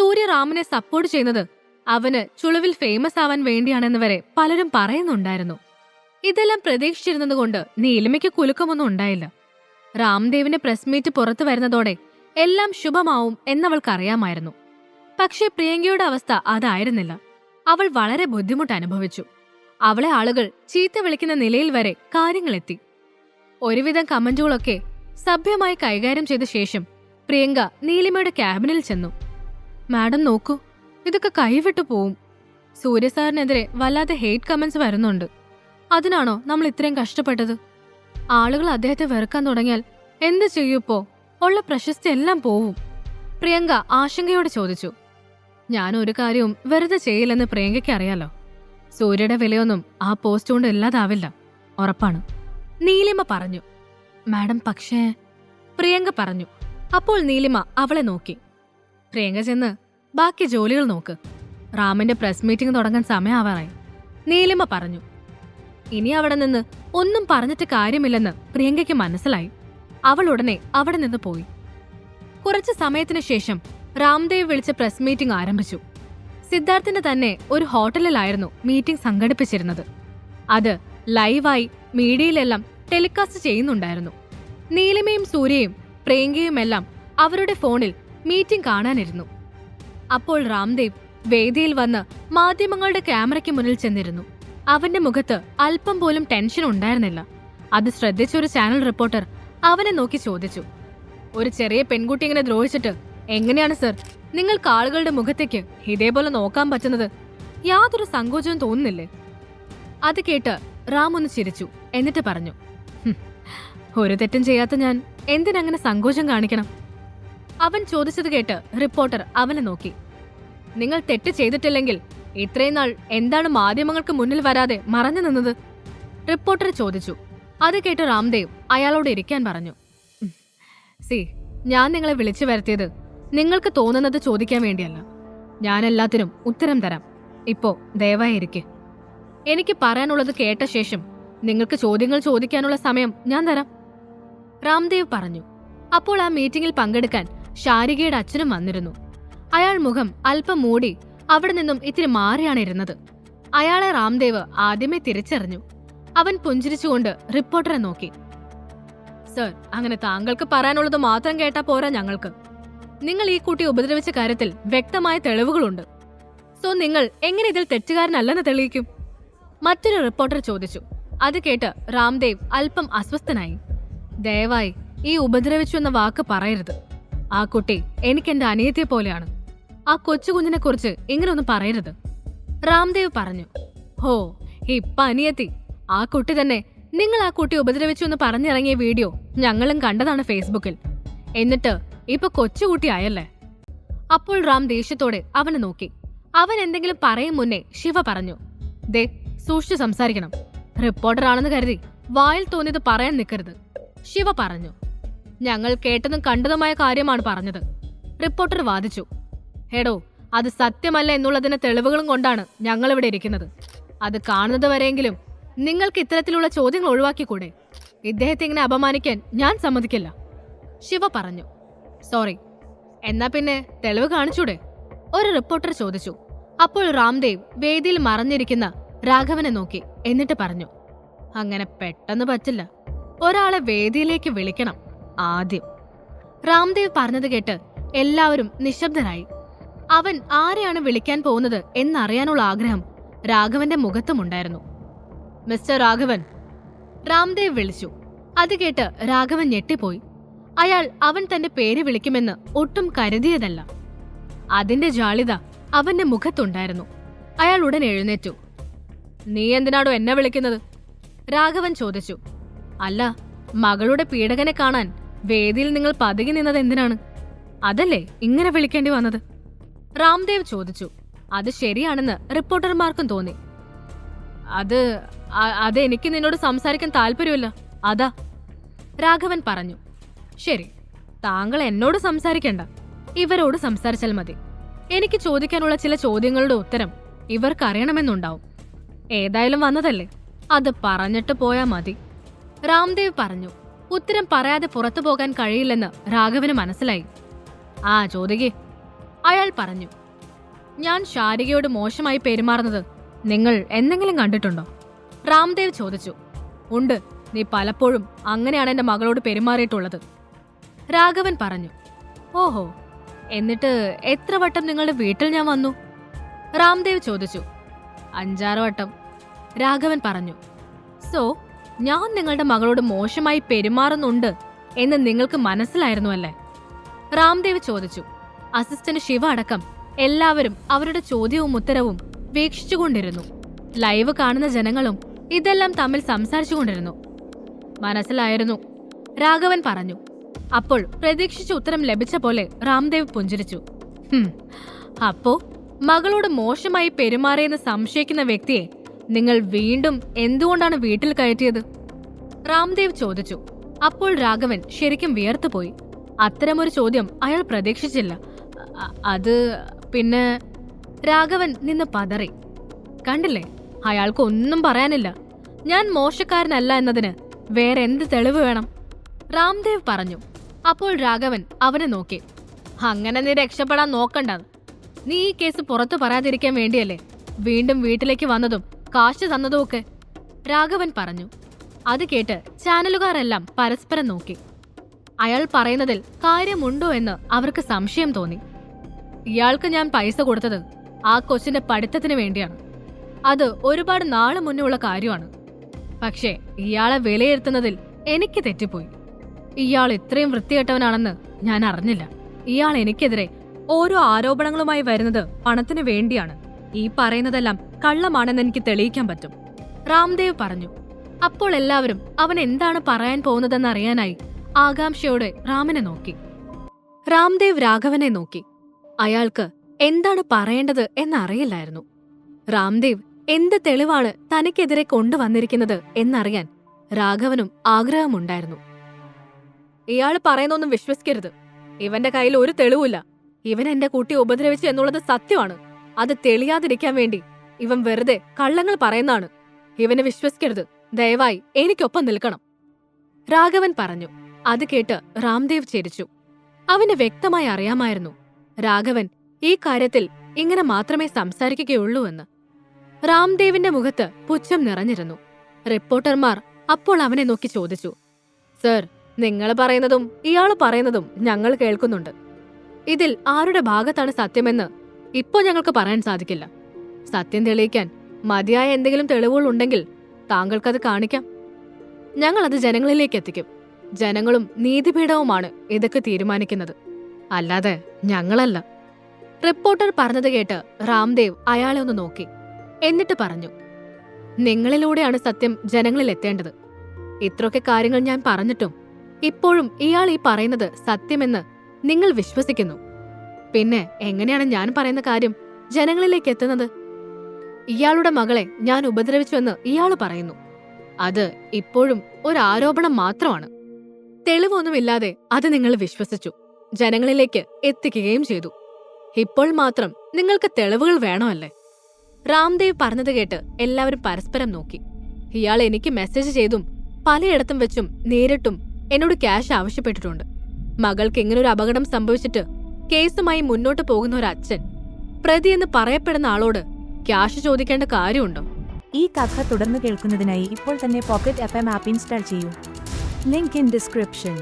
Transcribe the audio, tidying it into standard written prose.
സൂര്യ റാമിനെ support ചെയ്യുന്നത് അവന് ചുളുവിൽ famous ആവാൻ വേണ്ടിയാണെന്ന് വരെ പലരും പറയുന്നുണ്ടായിരുന്നു. ഇതെല്ലാം പ്രതീക്ഷിച്ചിരുന്നതുകൊണ്ട് നീലിമയ്ക്ക് കുലുക്കമൊന്നും ഉണ്ടായില്ല. രാംദേവിന്റെ പ്രസ് മീറ്റ് പുറത്തു വരുന്നതോടെ എല്ലാം ശുഭമാവും എന്നവൾക്കറിയാമായിരുന്നു. പക്ഷേ പ്രിയങ്കയുടെ അവസ്ഥ അതായിരുന്നില്ല. അവൾ വളരെ ബുദ്ധിമുട്ട് അനുഭവിച്ചു. അവളെ ആളുകൾ ചീത്ത വിളിക്കുന്ന നിലയിൽ വരെ കാര്യങ്ങളെത്തി. ഒരുവിധം കമന്റുകളൊക്കെ സഭ്യമായി കൈകാര്യം ചെയ്ത ശേഷം പ്രിയങ്ക നീലിമയുടെ ക്യാബിനിൽ ചെന്നു. മാഡം നോക്കൂ, ഇതൊക്കെ കൈവിട്ടു പോവും. സൂര്യസാറിനെതിരെ വല്ലാതെ ഹെയ്റ്റ് കമന്റ്സ് വരുന്നുണ്ട്. അതിനാണോ നമ്മൾ ഇത്രയും കഷ്ടപ്പെട്ടത്? ആളുകൾ അദ്ദേഹത്തെ വെറുക്കാൻ തുടങ്ങിയാൽ എന്ത് ചെയ്യൂപ്പോ? ഉള്ള പ്രശസ്തി എല്ലാം പോവും. പ്രിയങ്ക ആശങ്കയോടെ ചോദിച്ചു. ഞാൻ ഒരു കാര്യവും വെറുതെ ചെയ്യില്ലെന്ന് പ്രിയങ്കയ്ക്ക് അറിയാലോ. സൂര്യയുടെ വിലയൊന്നും ആ പോസ്റ്റ് കൊണ്ട് ഇല്ലാതാവില്ല, ഉറപ്പാണ്. നീലിമ പറഞ്ഞു. മാഡം പക്ഷേ, പ്രിയങ്ക പറഞ്ഞു. അപ്പോൾ നീലിമ അവളെ നോക്കി. പ്രിയങ്ക ചെന്ന് ബാക്കി ജോലികൾ നോക്ക്. റാമിന്റെ പ്രസ് മീറ്റിംഗ് തുടങ്ങാൻ സമയമാവാറായി, നീലിമ പറഞ്ഞു. ഇനി അവിടെ നിന്ന് ഒന്നും പറഞ്ഞിട്ട് കാര്യമില്ലെന്ന് പ്രിയങ്കയ്ക്ക് മനസ്സിലായി. അവൾ ഉടനെ അവിടെ നിന്ന് പോയി. കുറച്ചു സമയത്തിനു ശേഷം രാംദേവ് വിളിച്ച പ്രസ് മീറ്റിംഗ് ആരംഭിച്ചു. സിദ്ധാർത്ഥിന്റെ തന്നെ ഒരു ഹോട്ടലിലായിരുന്നു മീറ്റിംഗ് സംഘടിപ്പിച്ചിരുന്നത്. അത് ലൈവായി മീഡിയയിലെല്ലാം ടെലികാസ്റ്റ് ചെയ്യുന്നുണ്ടായിരുന്നു. നീലിമയും സൂര്യയും പ്രിയങ്കയുമെല്ലാം അവരുടെ ഫോണിൽ മീറ്റിംഗ് കാണാനിരുന്നു. അപ്പോൾ രാംദേവ് വേദിയിൽ വന്ന് മാധ്യമങ്ങളുടെ ക്യാമറയ്ക്ക് മുന്നിൽ ചെന്നിരുന്നു. അവന്റെ മുഖത്ത് അല്പം പോലും ടെൻഷൻ ഉണ്ടായിരുന്നില്ല. അത് ശ്രദ്ധിച്ചൊരു ചാനൽ റിപ്പോർട്ടർ അവനെ നോക്കി ചോദിച്ചു. ഒരു ചെറിയ പെൺകുട്ടി ഇങ്ങനെ ദ്രോഹിച്ചിട്ട് എങ്ങനെയാണ് സർ നിങ്ങൾക്ക് ആളുകളുടെ മുഖത്തേക്ക് ഇതേപോലെ നോക്കാൻ പറ്റുന്നത്? യാതൊരു സങ്കോചവും തോന്നുന്നില്ലേ? അത് കേട്ട് റാം ഒന്ന് ചിരിച്ചു. എന്നിട്ട് പറഞ്ഞു, ഒരു തെറ്റും ചെയ്യാത്ത ഞാൻ എന്തിനങ്ങനെ സങ്കോചം കാണിക്കണം? അവൻ ചോദിച്ചത് കേട്ട് റിപ്പോർട്ടർ അവനെ നോക്കി. നിങ്ങൾ തെറ്റ് ചെയ്തിട്ടില്ലെങ്കിൽ ഇത്രയും നാൾ എന്താണ് മാധ്യമങ്ങൾക്ക് മുന്നിൽ വരാതെ മറഞ്ഞു നിന്നത്? റിപ്പോർട്ടർ ചോദിച്ചു. അത് കേട്ട് രാംദേവ് അയാളോട് ഇരിക്കാൻ പറഞ്ഞു. ഞാൻ നിങ്ങളെ വിളിച്ചു വരുത്തിയത് നിങ്ങൾക്ക് തോന്നുന്നത് ചോദിക്കാൻ വേണ്ടിയല്ല. ഞാൻ എല്ലാത്തിനും ഉത്തരം തരാം. ഇപ്പോ ദയവായി ഇരിക്കെ. എനിക്ക് പറയാനുള്ളത് കേട്ട ശേഷം നിങ്ങൾക്ക് ചോദ്യങ്ങൾ ചോദിക്കാനുള്ള സമയം ഞാൻ തരാം, രാംദേവ് പറഞ്ഞു. അപ്പോൾ ആ മീറ്റിംഗിൽ പങ്കെടുക്കാൻ ശാരികയുടെ അച്ഛനും വന്നിരുന്നു. അയാൾ മുഖം അല്പം മൂടി അവിടെ നിന്നും ഇത്തിരി മാറിയാണ് ഇരുന്നത്. അയാളെ രാംദേവ് ആദ്യമേ തിരിച്ചറിഞ്ഞു. അവൻ പുഞ്ചിരിച്ചുകൊണ്ട് റിപ്പോർട്ടറെ നോക്കി. സർ, അങ്ങനെ താങ്കൾക്ക് പറയാനുള്ളത് മാത്രം കേട്ടാ പോരാ ഞങ്ങൾക്ക്. നിങ്ങൾ ഈ കുട്ടി ഉപദ്രവിച്ച കാര്യത്തിൽ വ്യക്തമായ തെളിവുകളുണ്ട്. സോ നിങ്ങൾ എങ്ങനെ ഇതിൽ തെറ്റുകാരനല്ലെന്ന് തെളിയിക്കും? മറ്റൊരു റിപ്പോർട്ടർ ചോദിച്ചു. അത് കേട്ട് രാംദേവ് അല്പം അസ്വസ്ഥനായി. ദയവായി ഈ ഉപദ്രവിച്ചു എന്ന വാക്ക് പറയരുത്. ആ കുട്ടി എനിക്കെന്റെ അനിയത്തിയെ പോലെയാണ്. ആ കൊച്ചുകുഞ്ഞിനെ കുറിച്ച് ഇങ്ങനൊന്നും പറയരുത്, രാംദേവ് പറഞ്ഞു. ഹോ, ഇപ്പ അനിയത്തി? ആ കുട്ടി തന്നെ. നിങ്ങൾ ആ കുട്ടി ഉപദ്രവിച്ചു എന്ന് പറഞ്ഞിറങ്ങിയ വീഡിയോ ഞങ്ങളും കണ്ടതാണ് ഫേസ്ബുക്കിൽ. എന്നിട്ട് ഇപ്പൊ കൊച്ചുകുട്ടിയായല്ലേ? അപ്പോൾ റാം ദേഷ്യത്തോടെ അവനെ നോക്കി. അവൻ എന്തെങ്കിലും പറയും മുന്നേ ശിവ പറഞ്ഞു. ദേ, സൂക്ഷിച്ചു സംസാരിക്കണം. റിപ്പോർട്ടറാണെന്ന് കരുതി വായിൽ തോന്നിയത് പറയാൻ നിൽക്കരുത്, ശിവ പറഞ്ഞു. ഞങ്ങൾ കേട്ടതും കണ്ടതുമായ കാര്യമാണ് പറഞ്ഞത്, റിപ്പോർട്ടർ വാദിച്ചു. ഹേടോ, അത് സത്യമല്ല എന്നുള്ളതിന് തെളിവുകളും കൊണ്ടാണ് ഞങ്ങളിവിടെ ഇരിക്കുന്നത്. അത് കാണുന്നത് വരെയെങ്കിലും നിങ്ങൾക്ക് ഇത്തരത്തിലുള്ള ചോദ്യങ്ങൾ ഒഴിവാക്കിക്കൂടെ? ഇദ്ദേഹത്തെ ഇങ്ങനെ അപമാനിക്കാൻ ഞാൻ സമ്മതിക്കില്ല, ശിവ പറഞ്ഞു. സോറി, എന്നാ പിന്നെ തെളിവ് കാണിച്ചൂടെ? ഒരു റിപ്പോർട്ടർ ചോദിച്ചു. അപ്പോൾ രാംദേവ് വേദിയിൽ മറഞ്ഞിരിക്കുന്ന രാഘവനെ നോക്കി. എന്നിട്ട് പറഞ്ഞു, അങ്ങനെ പെട്ടെന്ന് പറ്റില്ല. ഒരാളെ വേദിയിലേക്ക് വിളിക്കണം ആദ്യം. രാംദേവ് പറഞ്ഞത് കേട്ട് എല്ലാവരും നിശബ്ദരായി. അവൻ ആരെയാണ് വിളിക്കാൻ പോകുന്നത് എന്നറിയാനുള്ള ആഗ്രഹം രാഘവന്റെ മുഖത്തുമുണ്ടായിരുന്നു. മിസ്റ്റർ രാഘവൻ, രാംദേവ് വിളിച്ചു. അത് കേട്ട് രാഘവൻ ഞെട്ടിപ്പോയി. അയാൾ അവൻ തന്റെ പേര് വിളിക്കുമെന്ന് ഒട്ടും കരുതിയതല്ല. അതിന്റെ ജാളിത അവന്റെ മുഖത്തുണ്ടായിരുന്നു. അയാൾ ഉടൻ എഴുന്നേറ്റു. നീ എന്തിനാടോ എന്നെ വിളിക്കുന്നത്? രാഘവൻ ചോദിച്ചു. അല്ല, മകളുടെ പീഡകനെ കാണാൻ വേദിയിൽ നിങ്ങൾ പതുങ്ങി നിന്നത് എന്തിനാണ്? അതല്ലേ ഇങ്ങനെ വിളിക്കേണ്ടി വന്നത്? രാംദേവ് ചോദിച്ചു. അത് ശരിയാണെന്ന് റിപ്പോർട്ടർമാർക്കും തോന്നി. അത് എനിക്ക് നിന്നോട് സംസാരിക്കാൻ താല്പര്യമില്ല, അതാ, രാഘവൻ പറഞ്ഞു. ശരി, താങ്കൾ എന്നോട് സംസാരിക്കണ്ട, ഇവരോട് സംസാരിച്ചാൽ മതി. എനിക്ക് ചോദിക്കാനുള്ള ചില ചോദ്യങ്ങളുടെ ഉത്തരം ഇവർക്കറിയണമെന്നുണ്ടാവും. ഏതായാലും വന്നതല്ലേ, അത് പറഞ്ഞിട്ട് പോയാ മതി, രാംദേവ് പറഞ്ഞു. ഉത്തരം പറയാതെ പുറത്തു പോകാൻ കഴിയില്ലെന്ന് രാഘവന് മനസ്സിലായി. ആ, ചോദിക്കേ, അയാൾ പറഞ്ഞു. ഞാൻ ശാരികയോട് മോശമായി പെരുമാറുന്നത് നിങ്ങൾ എന്തെങ്കിലും കണ്ടിട്ടുണ്ടോ? രാംദേവ് ചോദിച്ചു. ഉണ്ട്, നീ പലപ്പോഴും അങ്ങനെയാണ് എന്റെ മകളോട് പെരുമാറിയിട്ടുള്ളത്. രാഘവൻ പറഞ്ഞു. ഓഹോ, എന്നിട്ട് എത്ര വട്ടം നിങ്ങളുടെ വീട്ടിൽ ഞാൻ വന്നു? രാംദേവ് ചോദിച്ചു. 5-6 വട്ടം, രാഘവൻ പറഞ്ഞു. സോ ഞാൻ നിങ്ങളുടെ മകളോട് മോശമായി പെരുമാറുന്നുണ്ട് എന്ന് നിങ്ങൾക്ക് മനസ്സിലായിരുന്നു അല്ലേ? രാംദേവ് ചോദിച്ചു. അസിസ്റ്റന്റ് ശിവ അടക്കം എല്ലാവരും അവരുടെ ചോദ്യവും ഉത്തരവും വീക്ഷിച്ചുകൊണ്ടിരുന്നു. ലൈവ് കാണുന്ന ജനങ്ങളും ഇതെല്ലാം തമ്മിൽ സംസാരിച്ചുകൊണ്ടിരുന്നു. മനസ്സിലായിരുന്നു, രാഘവൻ പറഞ്ഞു. അപ്പോൾ പ്രതീക്ഷിച്ച ഉത്തരം ലഭിച്ച പോലെ രാംദേവ് പുഞ്ചിരിച്ചു. അപ്പോ മകളോട് മോശമായി പെരുമാറിയെന്ന് സംശയിക്കുന്ന വ്യക്തിയെ നിങ്ങൾ വീണ്ടും എന്തുകൊണ്ടാണ് വീട്ടിൽ കയറ്റിയത്? രാംദേവ് ചോദിച്ചു. അപ്പോൾ രാഘവൻ ശരിക്കും വിയർത്തുപോയി. അത്തരമൊരു ചോദ്യം അയാൾ പ്രതീക്ഷിച്ചില്ല. അത് പിന്നെ രാഘവൻ നിന്ന് പതറി. കണ്ടില്ലേ, അയാൾക്ക് ഒന്നും പറയാനില്ല. ഞാൻ മോശക്കാരനല്ല എന്നതിന് വേറെ എന്ത് തെളിവ് വേണം? രാംദേവ് പറഞ്ഞു. അപ്പോൾ രാഘവൻ അവനെ നോക്കി. അങ്ങനെ നീ രക്ഷപ്പെടാൻ നോക്കണ്ട. നീ ഈ കേസ് പുറത്തു പറയാതിരിക്കാൻ വേണ്ടിയല്ലേ വീണ്ടും വീട്ടിലേക്ക് വന്നതും കാശ് തന്നതുമൊക്കെ, രാഘവൻ പറഞ്ഞു. അത് കേട്ട് ചാനലുകാരെല്ലാം പരസ്പരം നോക്കി. അയാൾ പറയുന്നതിൽ കാര്യമുണ്ടോ എന്ന് അവർക്ക് സംശയം തോന്നി. ഇയാൾക്ക് ഞാൻ പൈസ കൊടുത്തത് ആ കൊച്ചിന്റെ പഠിത്തത്തിന് വേണ്ടിയാണ്. അത് ഒരുപാട് നാള് മുന്നേ ഉള്ള കാര്യമാണ്. പക്ഷേ ഇയാളെ വിലയിരുത്തുന്നതിൽ എനിക്ക് തെറ്റിപ്പോയി. ഇയാൾ ഇത്രയും വൃത്തികെട്ടവനാണെന്ന് ഞാൻ അറിഞ്ഞില്ല. ഇയാൾ എനിക്കെതിരെ ഓരോ ആരോപണങ്ങളുമായി വരുന്നത് പണത്തിന് വേണ്ടിയാണ്. ഈ പറയുന്നതെല്ലാം കള്ളമാണെന്ന് എനിക്ക് തെളിയിക്കാൻ പറ്റും, രാംദേവ് പറഞ്ഞു. അപ്പോൾ എല്ലാവരും അവൻ എന്താണ് പറയാൻ പോകുന്നതെന്ന് അറിയാനായി ആകാംക്ഷയോടെ റാമിനെ നോക്കി. രാംദേവ് രാഘവനെ നോക്കി. അയാൾക്ക് എന്താണ് പറയേണ്ടത് എന്നറിയില്ലായിരുന്നു. രാംദേവ് എന്ത് തെളിവാണ് തനിക്കെതിരെ കൊണ്ടുവന്നിരിക്കുന്നത് എന്നറിയാൻ രാഘവനും ആഗ്രഹമുണ്ടായിരുന്നു. ഇയാൾ പറയുന്നൊന്നും വിശ്വസിക്കരുത്. ഇവന്റെ കയ്യിൽ ഒരു തെളിവില്ല. ഇവൻ എന്റെ കുട്ടി ഉപദ്രവിച്ചു എന്നുള്ളത് സത്യമാണ്. അത് തെളിയാതിരിക്കാൻ വേണ്ടി ഇവൻ വെറുതെ കള്ളങ്ങൾ പറയുന്നതാണ്. ഇവനെ വിശ്വസിക്കരുത്. ദയവായി എനിക്കൊപ്പം നിൽക്കണം, രാഘവൻ പറഞ്ഞു. അത് കേട്ട് രാംദേവ് ചിരിച്ചു. അവന് വ്യക്തമായി അറിയാമായിരുന്നു രാഘവൻ ഈ കാര്യത്തിൽ ഇങ്ങനെ മാത്രമേ സംസാരിക്കുകയുള്ളൂ എന്ന്. രാംദേവിന്റെ മുഖത്ത് പുച്ഛം നിറഞ്ഞിരുന്നു. റിപ്പോർട്ടർമാർ അപ്പോൾ അവനെ നോക്കി ചോദിച്ചു. സർ, നിങ്ങൾ പറയുന്നതും ഇയാൾ പറയുന്നതും ഞങ്ങൾ കേൾക്കുന്നുണ്ട്. ഇതിൽ ആരുടെ ഭാഗത്താണ് സത്യമെന്ന് ഇപ്പോൾ ഞങ്ങൾക്ക് പറയാൻ സാധിക്കില്ല. സത്യം തെളിയിക്കാൻ മതിയായ എന്തെങ്കിലും തെളിവുകൾ ഉണ്ടെങ്കിൽ താങ്കൾക്കത് കാണിക്കാം. ഞങ്ങളത് ജനങ്ങളിലേക്ക് എത്തിക്കും. ജനങ്ങളും നീതിപീഠവുമാണ് ഇതൊക്കെ തീരുമാനിക്കുന്നത്, അല്ലാതെ ഞങ്ങളല്ല. റിപ്പോർട്ടർ പറഞ്ഞത് കേട്ട് രാംദേവ് അയാളെ ഒന്ന് നോക്കി. എന്നിട്ട് പറഞ്ഞു. നിങ്ങളിലൂടെയാണ് സത്യം ജനങ്ങളിൽ എത്തേണ്ടത്. ഇത്രയൊക്കെ കാര്യങ്ങൾ ഞാൻ പറഞ്ഞിട്ടും ഇപ്പോഴും ഇയാൾ ഈ പറയുന്നത് സത്യമെന്ന് നിങ്ങൾ വിശ്വസിക്കുന്നു. പിന്നെ എങ്ങനെയാണ് ഞാൻ പറയുന്ന കാര്യം ജനങ്ങളിലേക്ക് എത്തുന്നത്? ഇയാളുടെ മകളെ ഞാൻ ഉപദ്രവിച്ചുവെന്ന് ഇയാൾ പറയുന്നു. അത് ഇപ്പോഴും ഒരു ആരോപണം മാത്രമാണ്. തെളിവൊന്നുമില്ലാതെ അത് നിങ്ങൾ വിശ്വസിച്ചു, ജനങ്ങളിലേക്ക് എത്തിക്കുകയും ചെയ്തു. ഇപ്പോൾ മാത്രം നിങ്ങൾക്ക് തെളിവുകൾ വേണമല്ലേ? രാംദേവ് പറഞ്ഞത് കേട്ട് എല്ലാവരും പരസ്പരം നോക്കി. ഇയാൾ എനിക്ക് മെസ്സേജ് ചെയ്തും പലയിടത്തും വെച്ചും നേരിട്ടും എന്നോട് ക്യാഷ് ആവശ്യപ്പെട്ടിട്ടുണ്ട്. മകൾക്ക് ഇങ്ങനൊരു അപകടം സംഭവിച്ചിട്ട് കേസുമായി മുന്നോട്ട് പോകുന്ന ഒരു അച്ഛൻ, പ്രതിയെന്ന് പറയപ്പെടുന്ന ആളോട് ക്യാഷ് ചോദിക്കേണ്ട കാര്യമുണ്ടോ? ഈ കഥ തുടർന്ന് കേൾക്കുന്നതിനായി ഇപ്പോൾ തന്നെ പോക്കറ്റ് FM ആപ്പ് ഇൻസ്റ്റാൾ ചെയ്യൂ. Link in description.